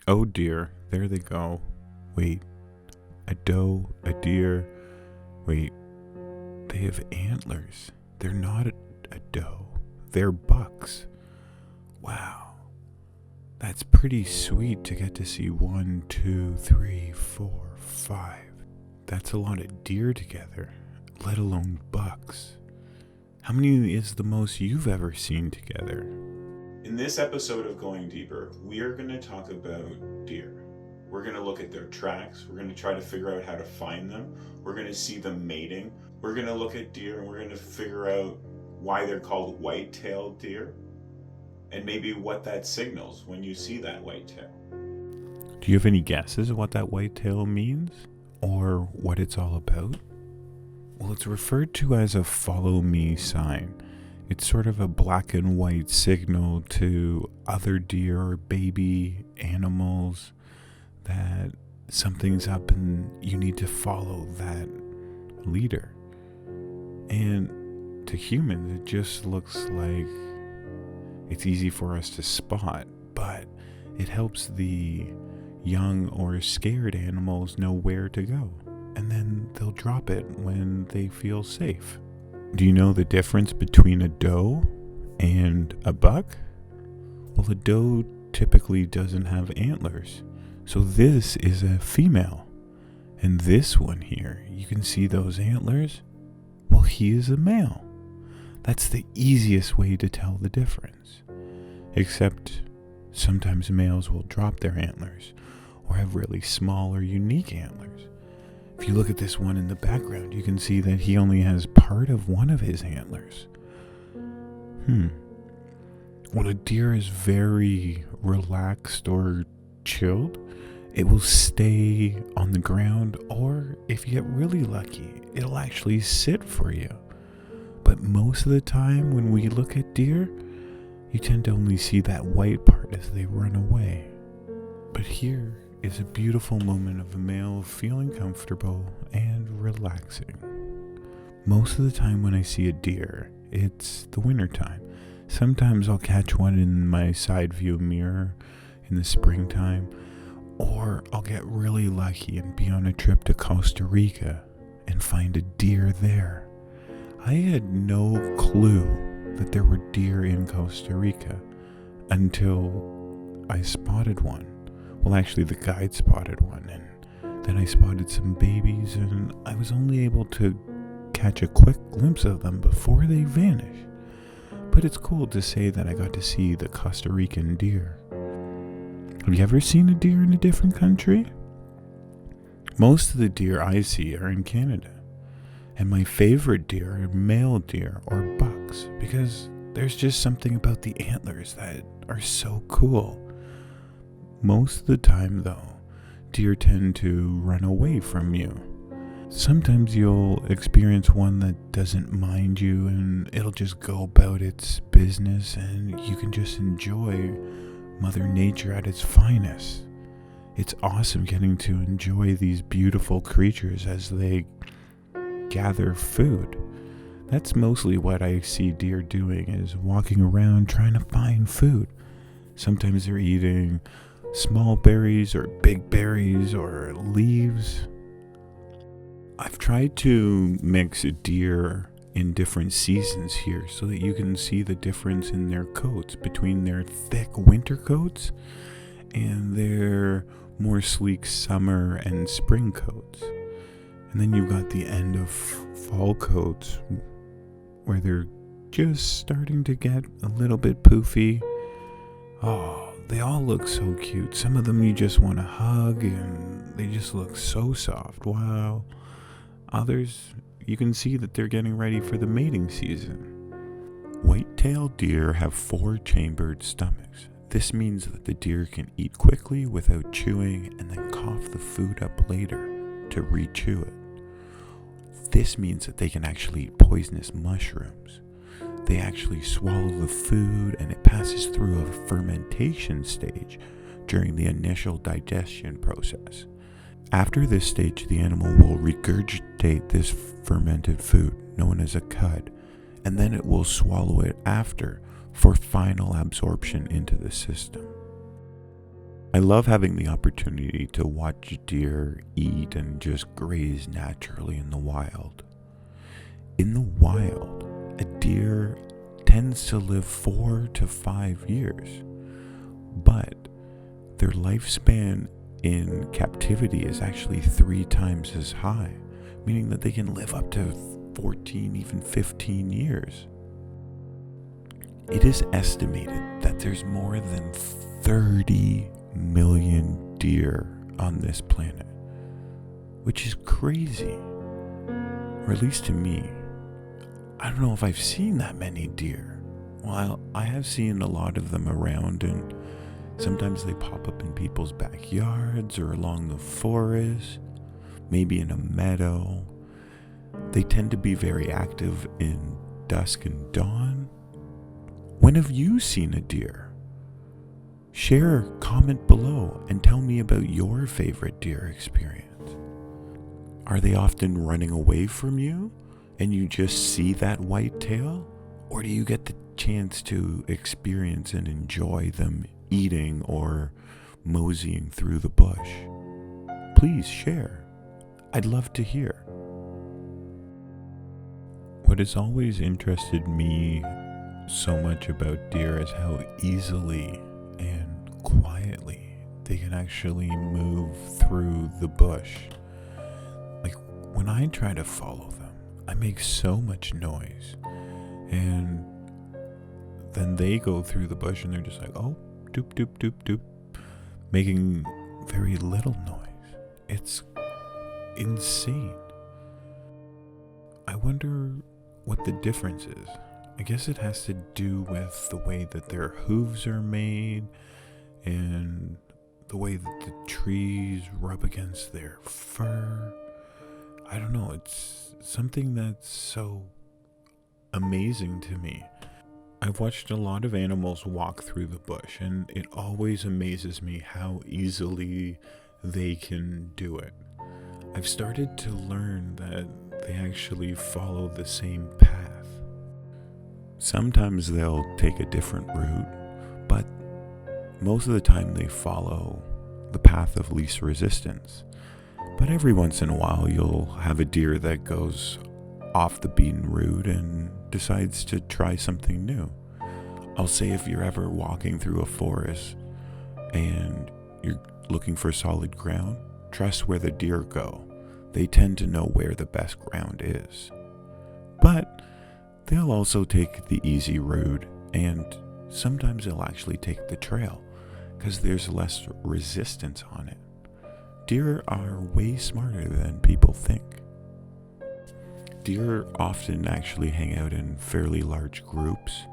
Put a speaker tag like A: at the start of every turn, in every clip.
A: Oh dear, there they go. Wait, a doe, a deer. Wait, they have antlers. They're not a doe, they're bucks. Wow, that's pretty sweet to get to see 1, 2, 3, 4, 5. That's a lot of deer together, let alone bucks. How many is the most you've ever seen together? In this episode of Going Deeper, we are going to talk about deer. We're going to look at their tracks. We're going to try to figure out how to find them. We're going to see them mating. We're going to look at deer and we're going to figure out why they're called white-tailed deer and maybe what that signals when you see that whitetail. Do you have any guesses what that whitetail means or what it's all about? Well, it's referred to as a follow me sign. It's sort of a black and white signal to other deer or baby animals that something's up and you need to follow that leader. And to humans, it just looks like it's easy for us to spot, but it helps the young or scared animals know where to go. And then they'll drop it when they feel safe. Do you know the difference between a doe and a buck? Well, a doe typically doesn't have antlers. So this is a female. And this one here, you can see those antlers? Well, he is a male. That's the easiest way to tell the difference. Except sometimes males will drop their antlers or have really small or unique antlers. If you look at this one in the background, you can see that he only has part of one of his antlers. When a deer is very relaxed or chilled, it will stay on the ground, or if you get really lucky, it'll actually sit for you. But most of the time when we look at deer, you tend to only see that white part as they run away. But here is a beautiful moment of a male feeling comfortable and relaxing. Most of the time when I see a deer, it's the winter time. Sometimes I'll catch one in my side view mirror in the springtime, or I'll get really lucky and be on a trip to Costa Rica and find a deer there. I had no clue that there were deer in Costa Rica until I spotted one. Well, actually, the guide spotted one, and then I spotted some babies, and I was only able to catch a quick glimpse of them before they vanished. But it's cool to say that I got to see the Costa Rican deer. Have you ever seen a deer in a different country? Most of the deer I see are in Canada, and my favorite deer are male deer or bucks because there's just something about the antlers that are so cool. Most of the time, though, deer tend to run away from you. Sometimes you'll experience one that doesn't mind you and it'll just go about its business and you can just enjoy Mother Nature at its finest. It's awesome getting to enjoy these beautiful creatures as they gather food. That's mostly what I see deer doing, is walking around trying to find food. Sometimes they're eating small berries or big berries or leaves. I've tried to mix deer in different seasons here so that you can see the difference in their coats between their thick winter coats and their more sleek summer and spring coats. And then you've got the end of fall coats where they're just starting to get a little bit poofy. Oh, they all look so cute. Some of them you just want to hug and they just look so soft. Wow. Others, you can see that they're getting ready for the mating season. White-tailed deer have 4-chambered stomachs. This means that the deer can eat quickly without chewing and then cough the food up later to re-chew it. This means that they can actually eat poisonous mushrooms. They actually swallow the food and it passes through a fermentation stage during the initial digestion process. After this stage, the animal will regurgitate this fermented food, known as a cud, and then it will swallow it after for final absorption into the system. I love having the opportunity to watch deer eat and just graze naturally in the wild. In the wild, a deer tends to live 4 to 5 years, but their lifespan in captivity is actually 3 times as high, meaning that they can live up to 14, even 15 years. It is estimated that there's more than 30 million deer on this planet, which is crazy, or at least to me. I don't know if I've seen that many deer. Well, I have seen a lot of them around, and sometimes they pop up in people's backyards or along the forest, maybe in a meadow. They tend to be very active in dusk and dawn. When have you seen a deer? Share, comment below, and tell me about your favorite deer experience. Are they often running away from you, and you just see that white tail? Or do you get the chance to experience and enjoy them eating or moseying through the bush? Please share. I'd love to hear. What has always interested me so much about deer is how easily and quietly they can actually move through the bush. Like when I try to follow them, I make so much noise, and then they go through the bush and they're just like, oh, doop, doop, doop, doop, making very little noise. It's insane. I wonder what the difference is. I guess it has to do with the way that their hooves are made and the way that the trees rub against their fur. I don't know, it's something that's so amazing to me. I've watched a lot of animals walk through the bush, and it always amazes me how easily they can do it. I've started to learn that they actually follow the same path. Sometimes they'll take a different route, but most of the time they follow the path of least resistance. But every once in a while you'll have a deer that goes off the beaten route and decides to try something new. I'll say if you're ever walking through a forest and you're looking for solid ground, trust where the deer go. They tend to know where the best ground is. But they'll also take the easy route, and sometimes they'll actually take the trail because there's less resistance on it. Deer are way smarter than people think. Deer often actually hang out in fairly large groups,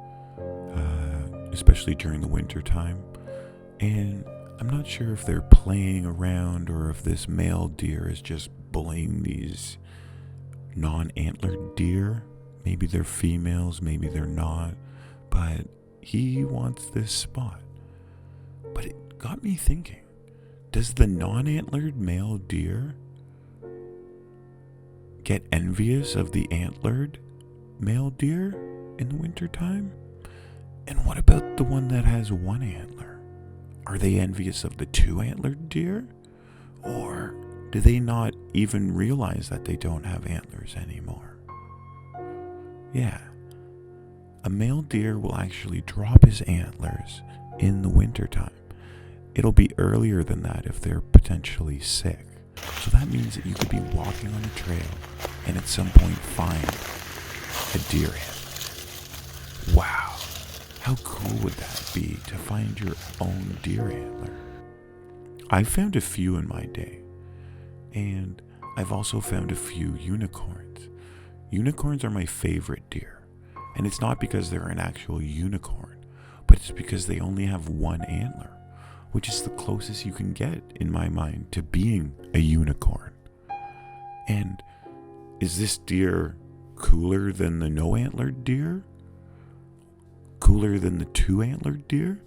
A: especially during the winter time. And I'm not sure if they're playing around or if this male deer is just bullying these non-antlered deer. Maybe they're females, maybe they're not, but he wants this spot. But it got me thinking, does the non-antlered male deer get envious of the antlered male deer in the wintertime? And what about the one that has one antler? Are they envious of the two antlered deer? Or do they not even realize that they don't have antlers anymore? Yeah, a male deer will actually drop his antlers in the wintertime. It'll be earlier than that if they're potentially sick. So that means that you could be walking on a trail and at some point find a deer antler. Wow, how cool would that be to find your own deer antler? I've found a few in my day, and I've also found a few unicorns. Unicorns are my favorite deer, and it's not because they're an actual unicorn, but it's because they only have one antler, which is the closest you can get, in my mind, to being a unicorn. And is this deer cooler than the no-antlered deer? Cooler than the two-antlered deer?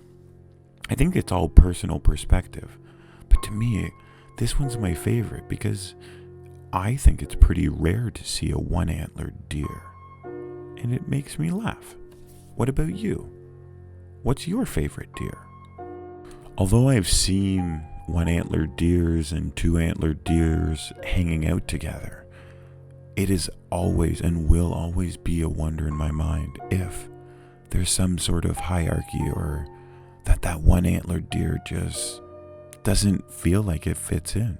A: I think it's all personal perspective, but to me, this one's my favorite because I think it's pretty rare to see a one-antlered deer, and it makes me laugh. What about you? What's your favorite deer? Although I've seen one-antlered deers and two-antlered deers hanging out together, it is always and will always be a wonder in my mind if there's some sort of hierarchy, or that one-antlered deer just doesn't feel like it fits in.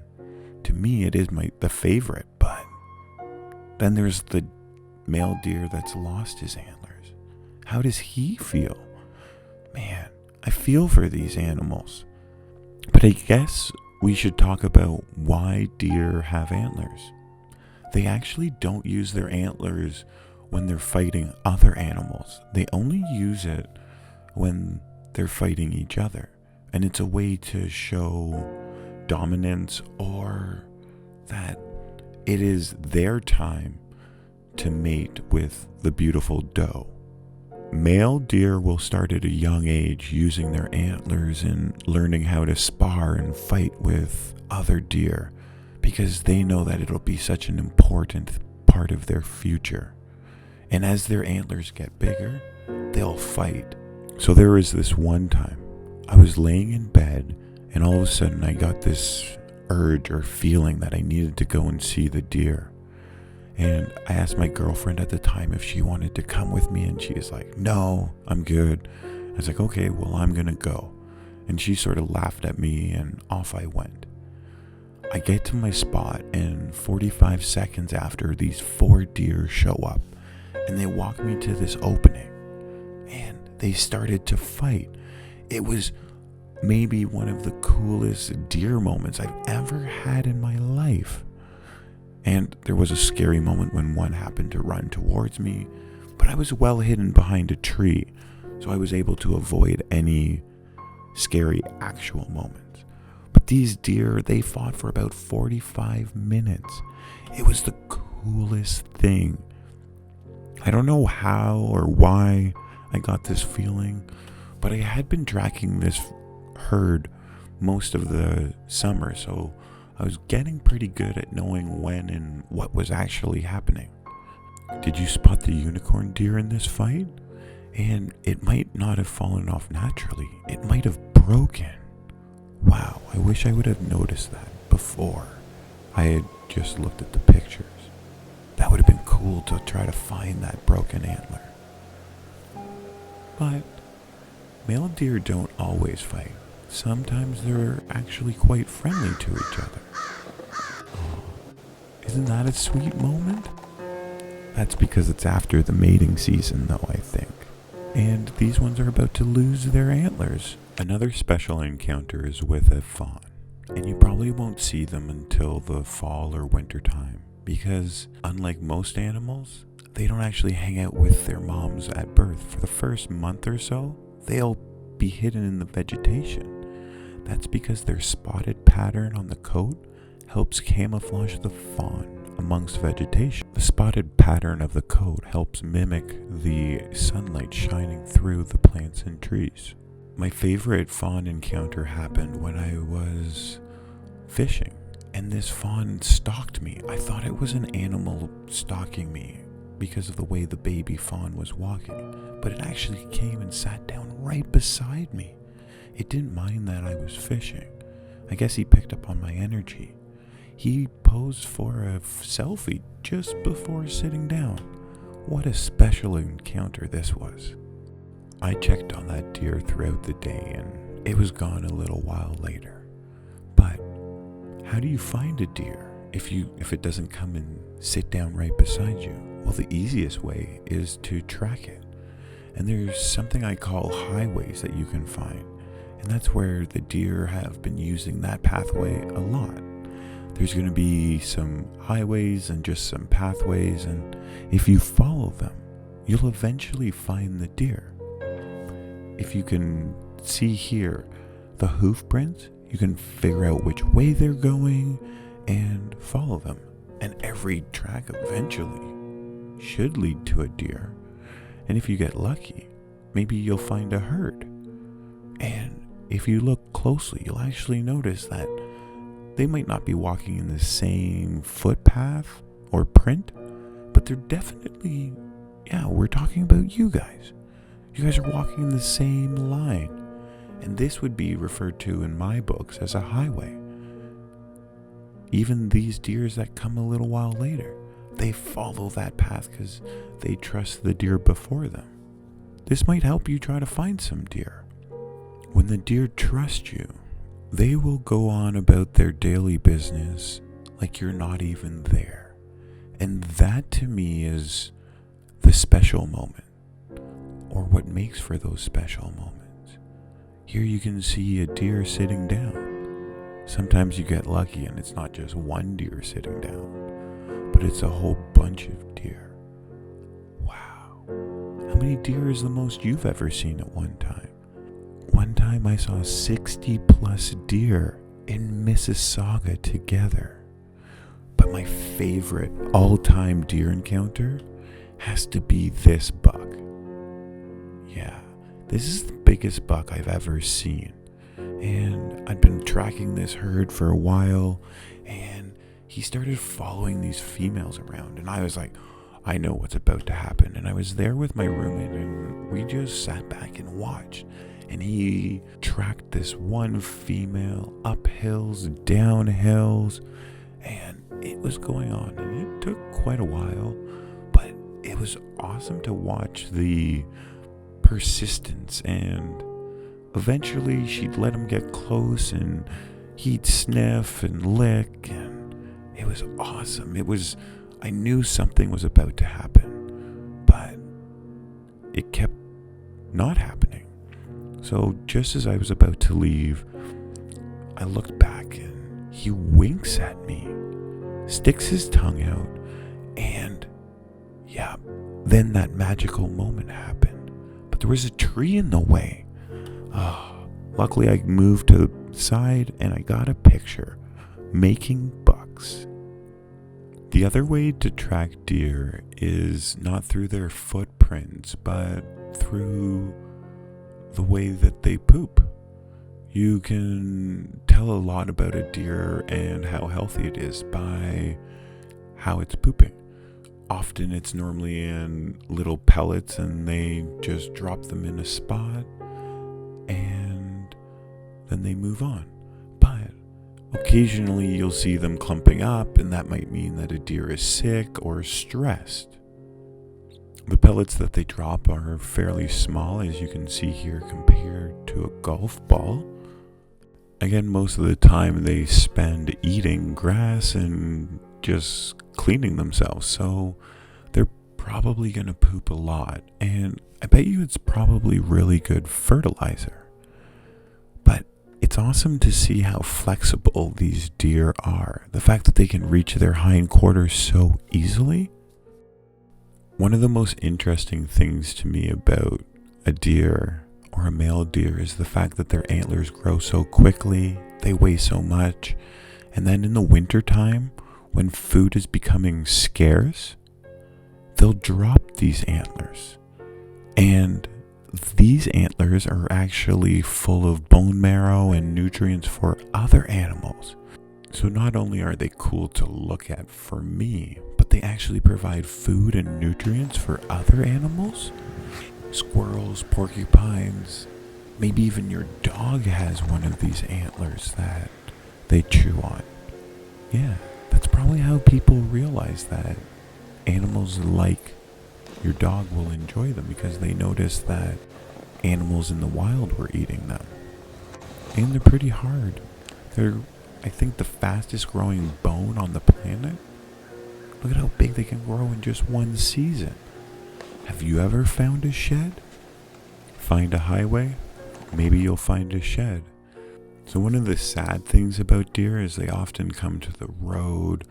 A: To me, it is the favorite, but then there's the male deer that's lost his antlers. How does he feel? Man, I feel for these animals. But I guess we should talk about why deer have antlers. They actually don't use their antlers when they're fighting other animals. They only use it when they're fighting each other. And it's a way to show dominance, or that it is their time to mate with the beautiful doe. Male deer will start at a young age using their antlers and learning how to spar and fight with other deer, because they know that it'll be such an important part of their future. And as their antlers get bigger, they'll fight. So there was this one time, I was laying in bed, and all of a sudden I got this urge or feeling that I needed to go and see the deer. And I asked my girlfriend at the time if she wanted to come with me, and she's like, "No, I'm good." I was like, "Okay, well, I'm gonna go." And she sort of laughed at me, and off I went. I get to my spot, and 45 seconds after, these 4 deer show up, and they walk me to this opening, and they started to fight. It was maybe one of the coolest deer moments I've ever had in my life. And there was a scary moment when one happened to run towards me, but I was well hidden behind a tree, so I was able to avoid any scary actual moments. But these deer, they fought for about 45 minutes. It was the coolest thing. I don't know how or why I got this feeling, but I had been tracking this herd most of the summer, so I was getting pretty good at knowing when and what was actually happening. Did you spot the unicorn deer in this fight? And it might not have fallen off naturally. It might have broken. Wow, I wish I would have noticed that before I had just looked at the pictures. That would have been cool to try to find that broken antler. But male deer don't always fight. Sometimes they're actually quite friendly to each other. Oh, isn't that a sweet moment? That's because it's after the mating season, though, I think. And these ones are about to lose their antlers. Another special encounter is with a fawn. And you probably won't see them until the fall or winter time, because unlike most animals, they don't actually hang out with their moms at birth. For the first month or so, they'll be hidden in the vegetation. That's because their spotted pattern on the coat helps camouflage the fawn amongst vegetation. The spotted pattern of the coat helps mimic the sunlight shining through the plants and trees. My favorite fawn encounter happened when I was fishing, and this fawn stalked me. I thought it was an animal stalking me because of the way the baby fawn was walking, but it actually came and sat down right beside me. It didn't mind that I was fishing. I guess he picked up on my energy. He posed for a selfie just before sitting down. What a special encounter this was. I checked on that deer throughout the day, and it was gone a little while later. But how do you find a deer if it doesn't come and sit down right beside you? Well, the easiest way is to track it. And there's something I call highways that you can find. And that's where the deer have been using that pathway a lot. There's going to be some highways and just some pathways, and if you follow them, you'll eventually find the deer. If you can see here the hoof prints, you can figure out which way they're going and follow them. And every track eventually should lead to a deer. And if you get lucky, maybe you'll find a herd. And if you look closely, you'll actually notice that they might not be walking in the same footpath or print, but they're definitely, we're talking about you guys. You guys are walking in the same line. And this would be referred to in my books as a highway. Even these deers that come a little while later, they follow that path because they trust the deer before them. This might help you try to find some deer. When the deer trust you, they will go on about their daily business like you're not even there. And that to me is the special moment, or what makes for those special moments. Here you can see a deer sitting down. Sometimes you get lucky and it's not just one deer sitting down, but it's a whole bunch of deer. Wow. How many deer is the most you've ever seen at one time? One time I saw 60 plus deer in Mississauga together. But my favorite all-time deer encounter has to be this buck. Yeah, this is the biggest buck I've ever seen. And I'd been tracking this herd for a while, and he started following these females around. And I was like, I know what's about to happen. And I was there with my roommate, and we just sat back and watched. And he tracked this one female up hills, down hills, and it was going on. And it took quite a while, but it was awesome to watch the persistence. And eventually she'd let him get close, and he'd sniff and lick, and it was awesome. I knew something was about to happen, but it kept not happening. So just as I was about to leave, I looked back and he winks at me, sticks his tongue out, and yeah, then that magical moment happened. But there was a tree in the way. Luckily I moved to the side and I got a picture, making bucks. The other way to track deer is not through their footprints, but through the way that they poop. You can tell a lot about a deer and how healthy it is by how it's pooping. Often it's normally in little pellets, and they just drop them in a spot and then they move on. But occasionally you'll see them clumping up, and that might mean that a deer is sick or stressed. The pellets that they drop are fairly small, as you can see here, compared to a golf ball. Again, most of the time they spend eating grass and just cleaning themselves, so they're probably going to poop a lot, and I bet you it's probably really good fertilizer. But it's awesome to see how flexible these deer are. The fact that they can reach their hindquarters so easily. One of the most interesting things to me about a deer or a male deer is the fact that their antlers grow so quickly, they weigh so much, and then in the wintertime, when food is becoming scarce, they'll drop these antlers. And these antlers are actually full of bone marrow and nutrients for other animals. So not only are they cool to look at for me, but they actually provide food and nutrients for other animals. Squirrels, porcupines, maybe even your dog has one of these antlers that they chew on. Yeah, that's probably how people realize that animals like your dog will enjoy them, because they notice that animals in the wild were eating them. And they're pretty hard. They're, I think, the fastest growing bone on the planet. Look at how big they can grow in just one season. Have you ever found a shed? Find a highway? Maybe you'll find a shed. So one of the sad things about deer is they often come to the road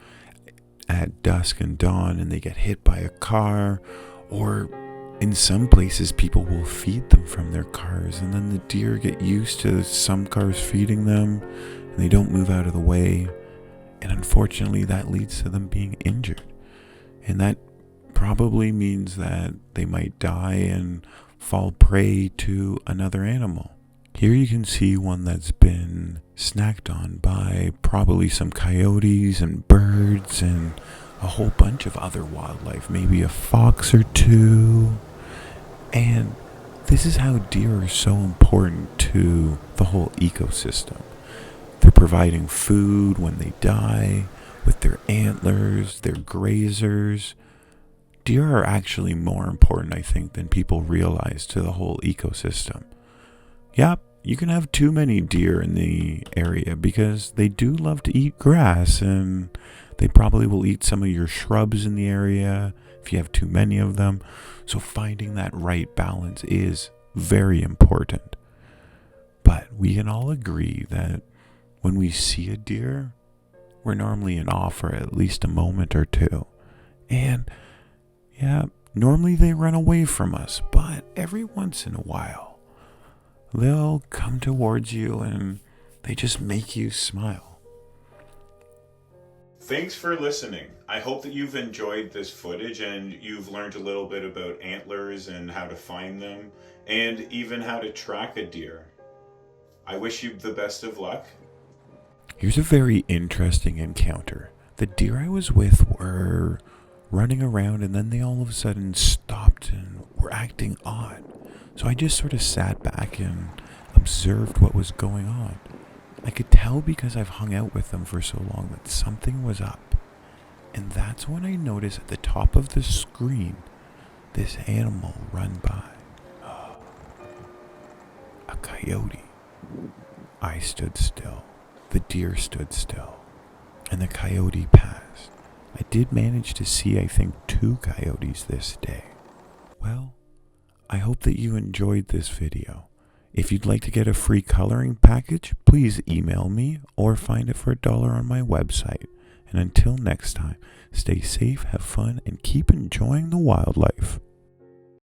A: at dusk and dawn, and they get hit by a car, or in some places people will feed them from their cars, and then the deer get used to some cars feeding them and they don't move out of the way, and unfortunately that leads to them being injured, and that probably means that they might die and fall prey to another animal. Here you can see one that's been snacked on by probably some coyotes and birds and a whole bunch of other wildlife, maybe a fox or two. And This is how deer are so important to the whole ecosystem. They're providing food when they die, with their antlers, their grazers. Deer are actually more important, I think, than people realize to the whole ecosystem. Yep, you can have too many deer in the area because they do love to eat grass, and they probably will eat some of your shrubs in the area if you have too many of them. So finding that right balance is very important. But we can all agree that when we see a deer, we're normally in awe for at least a moment or two. And yeah, normally they run away from us, but every once in a while, they'll come towards you and they just make you smile.
B: Thanks for listening. I hope that you've enjoyed this footage and you've learned a little bit about antlers and how to find them, and even how to track a deer. I wish you the best of luck.
A: Here's a very interesting encounter. The deer I was with were running around, and then they all of a sudden stopped and were acting odd. So I just sort of sat back and observed what was going on. I could tell because I've hung out with them for so long that something was up. And that's when I noticed at the top of the screen this animal run by. A coyote. I stood still. The deer stood still. And the coyote passed. I did manage to see, I think, 2 coyotes this day. Well, I hope that you enjoyed this video. If you'd like to get a free coloring package, please email me or find it for $1 on my website. And until next time, stay safe, have fun, and keep enjoying the wildlife.